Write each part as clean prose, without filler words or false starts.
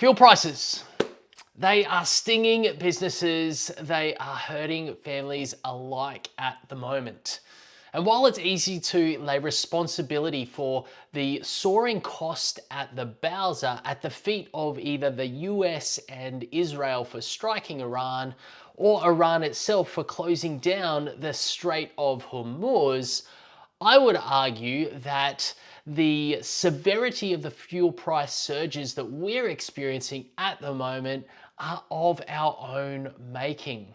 Fuel prices. They are stinging businesses. They are hurting families alike at the moment. And while it's easy to lay responsibility for the soaring cost at the Bowser at the feet of either the US and Israel for striking Iran, or Iran itself for closing down the Strait of Hormuz, I would argue that the severity of the fuel price surges that we're experiencing at the moment are of our own making.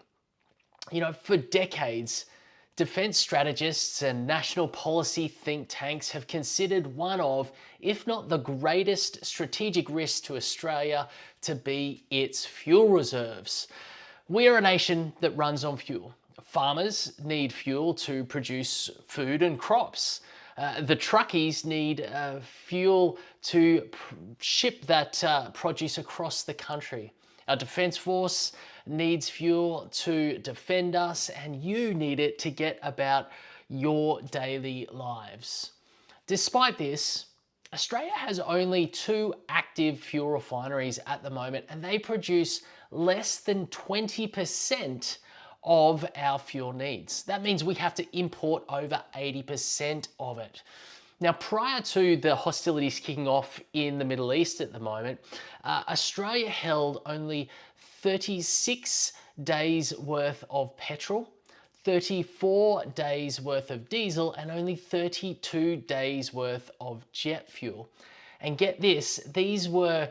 For decades, defense strategists and national policy think tanks have considered one of, if not the greatest strategic risk to Australia to be its fuel reserves. We are a nation that runs on fuel. Farmers need fuel to produce food and crops. The truckies need fuel to ship that produce across the country. Our Defence Force needs fuel to defend us, and you need it to get about your daily lives. Despite this, Australia has only 2 active fuel refineries at the moment, and they produce less than 20% of our fuel needs. That means we have to import over 80% of it. Now, prior to the hostilities kicking off in the Middle East at the moment, Australia held only 36 days worth of petrol, 34 days worth of diesel, and only 32 days worth of jet fuel. And get this, these were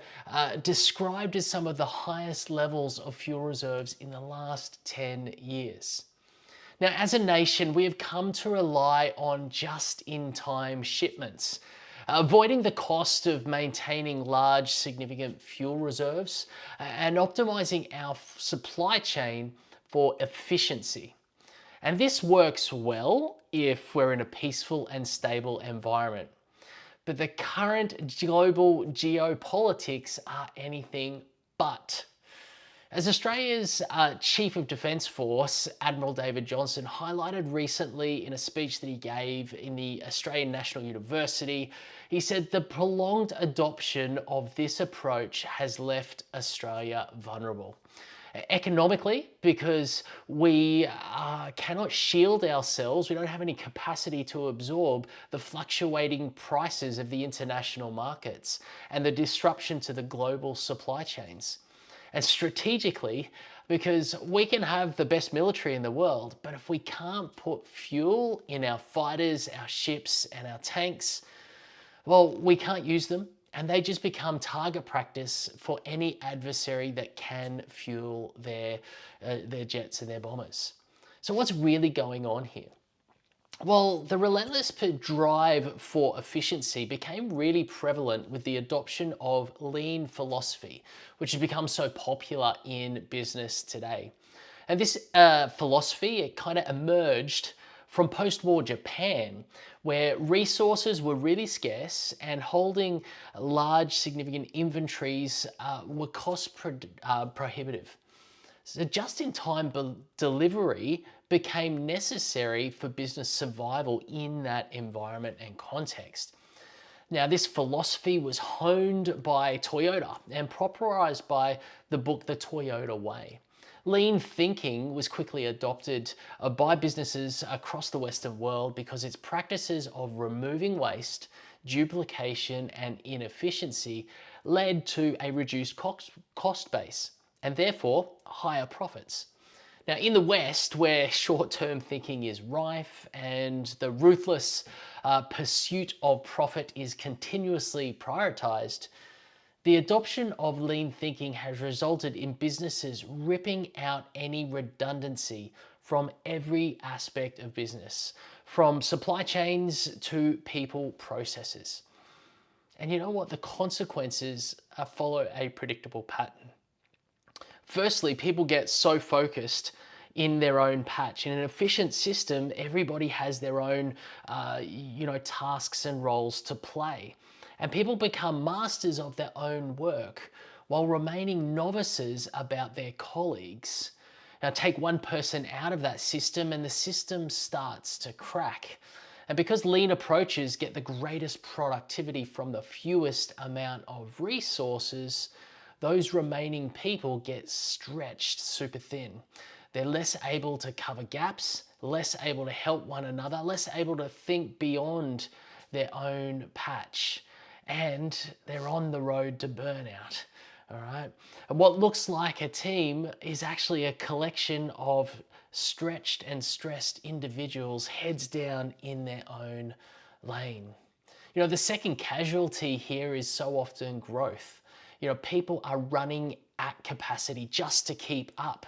described as some of the highest levels of fuel reserves in the last 10 years. Now, as a nation, we have come to rely on just-in-time shipments, avoiding the cost of maintaining large, significant fuel reserves and optimizing our supply chain for efficiency. And this works well if we're in a peaceful and stable environment. But the current global geopolitics are anything but. As Australia's Chief of Defence Force, Admiral David Johnson, highlighted recently in a speech that he gave in the Australian National University, he said the prolonged adoption of this approach has left Australia vulnerable. Economically, because we cannot shield ourselves, we don't have any capacity to absorb the fluctuating prices of the international markets and the disruption to the global supply chains. And strategically, because we can have the best military in the world, but if we can't put fuel in our fighters, our ships, and our tanks, well, we can't use them, and they just become target practice for any adversary that can fuel their jets and their bombers. So what's really going on here? Well, the relentless drive for efficiency became really prevalent with the adoption of lean philosophy, which has become so popular in business today. And this philosophy, it kind of emerged from post-war Japan, where resources were really scarce and holding large, significant inventories were cost prohibitive. So just-in-time delivery became necessary for business survival in that environment and context. Now, this philosophy was honed by Toyota and popularized by the book The Toyota Way. Lean thinking was quickly adopted by businesses across the Western world because its practices of removing waste, duplication, and inefficiency led to a reduced cost base and therefore higher profits. Now, in the West, where short-term thinking is rife and the ruthless pursuit of profit is continuously prioritized, the adoption of lean thinking has resulted in businesses ripping out any redundancy from every aspect of business, from supply chains to people processes. And you know what? The consequences follow a predictable pattern. Firstly, people get so focused in their own patch. In an efficient system, everybody has their own, tasks and roles to play. And people become masters of their own work while remaining novices about their colleagues. Now, take one person out of that system and the system starts to crack. And because lean approaches get the greatest productivity from the fewest amount of resources, those remaining people get stretched super thin. They're less able to cover gaps, less able to help one another, less able to think beyond their own patch, and they're on the road to burnout. All right. And what looks like a team is actually a collection of stretched and stressed individuals, heads down in their own lane. The second casualty here is so often growth. People are running at capacity just to keep up.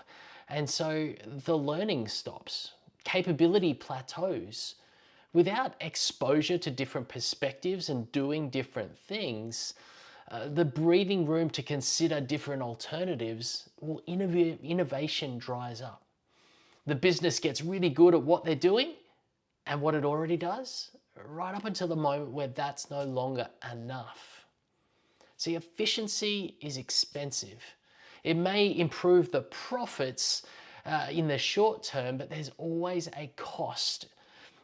And so the learning stops, capability plateaus. Without exposure to different perspectives and doing different things, the breathing room to consider different alternatives, well, innovation dries up. The business gets really good at what they're doing and what it already does, right up until the moment where that's no longer enough. See, efficiency is expensive. It may improve the profits in the short term, but there's always a cost.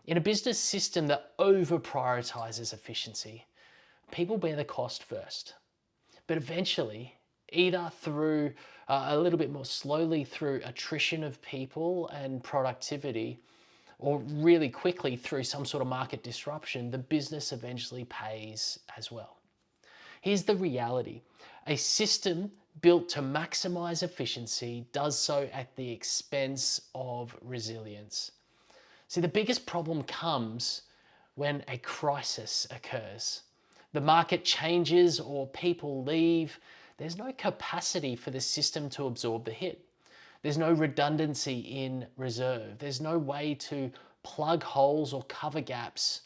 In a business system that over prioritizes efficiency, people bear the cost first. But eventually, either through a little bit more slowly through attrition of people and productivity, or really quickly through some sort of market disruption, the business eventually pays as well. Here's the reality. A system built to maximize efficiency does so at the expense of resilience. See, the biggest problem comes when a crisis occurs. The market changes or people leave. There's no capacity for the system to absorb the hit. There's no redundancy in reserve. There's no way to plug holes or cover gaps.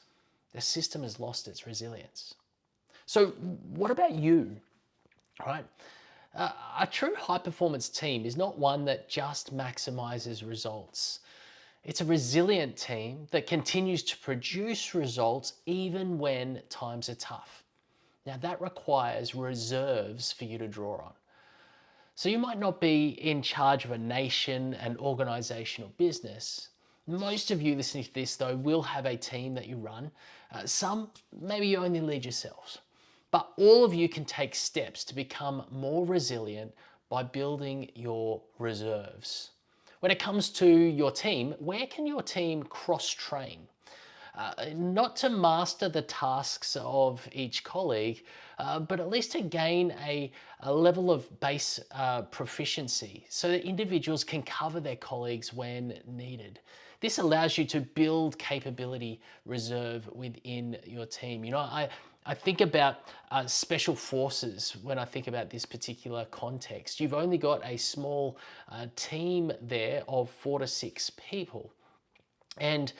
The system has lost its resilience. So what about you? All right. A true high-performance team is not one that just maximizes results. It's a resilient team that continues to produce results even when times are tough. Now that requires reserves for you to draw on. So you might not be in charge of a nation, an organizational business. Most of you listening to this though will have a team that you run. Some, maybe you only lead yourselves. But all of you can take steps to become more resilient by building your reserves. When it comes to your team, where can your team cross-train? Not to master the tasks of each colleague, but at least to gain a level of base proficiency so that individuals can cover their colleagues when needed. This allows you to build capability reserve within your team. I think about special forces when I think about this particular context. You've only got a small team there of 4 to 6 people. And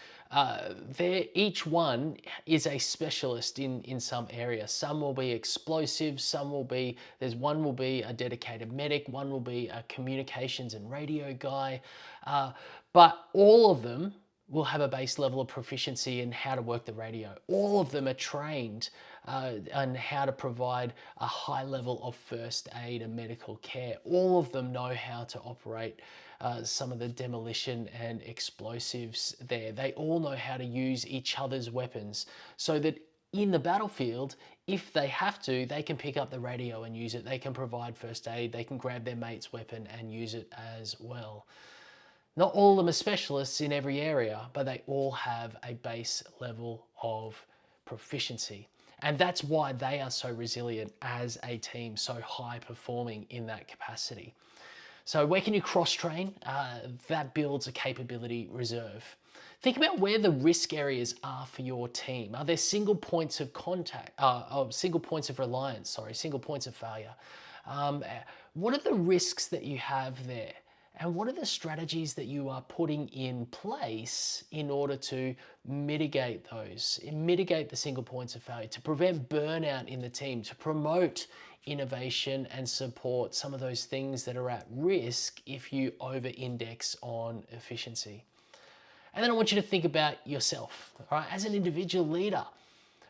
each one is a specialist in some area. Some will be explosives, one will be a dedicated medic, one will be a communications and radio guy. But all of them will have a base level of proficiency in how to work the radio. All of them are trained on how to provide a high level of first aid and medical care. All of them know how to operate some of the demolition and explosives there. They all know how to use each other's weapons so that in the battlefield, if they have to, they can pick up the radio and use it. They can provide first aid. They can grab their mate's weapon and use it as well. Not all of them are specialists in every area, but they all have a base level of proficiency. And that's why they are so resilient as a team, so high performing in that capacity. So where can you cross-train? That builds a capability reserve. Think about where the risk areas are for your team. Are there single points of contact, single points of reliance, single points of failure? What are the risks that you have there? And what are the strategies that you are putting in place in order to mitigate those, mitigate the single points of failure, to prevent burnout in the team, to promote innovation and support some of those things that are at risk if you over-index on efficiency? And then I want you to think about yourself, all right? As an individual leader,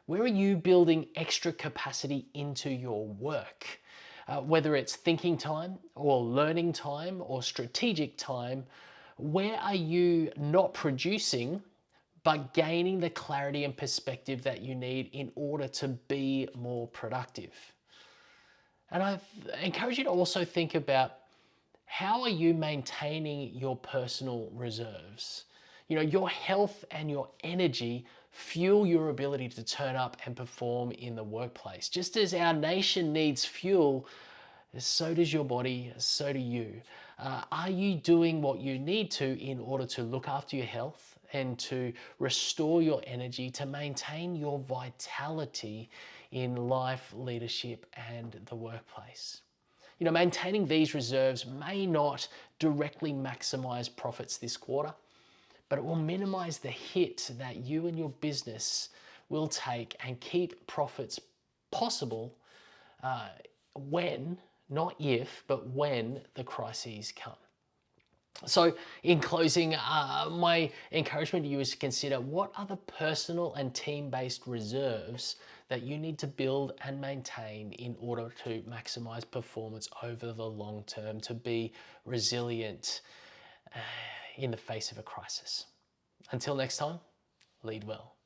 where are you building extra capacity into your work? Whether it's thinking time or learning time or strategic time, where are you not producing but gaining the clarity and perspective that you need in order to be more productive? And I encourage you to also think about, how are you maintaining your personal reserves? Your health and your energy fuel your ability to turn up and perform in the workplace. Just as our nation needs fuel, so does your body, so do you. Are you doing what you need to in order to look after your health and to restore your energy, to maintain your vitality in life, leadership, and the workplace? Maintaining these reserves may not directly maximize profits this quarter, but it will minimize the hit that you and your business will take and keep profits possible when, not if, but when the crises come. So, in closing, my encouragement to you is to consider, what are the personal and team-based reserves that you need to build and maintain in order to maximize performance over the long term, to be resilient in the face of a crisis. Until next time, lead well.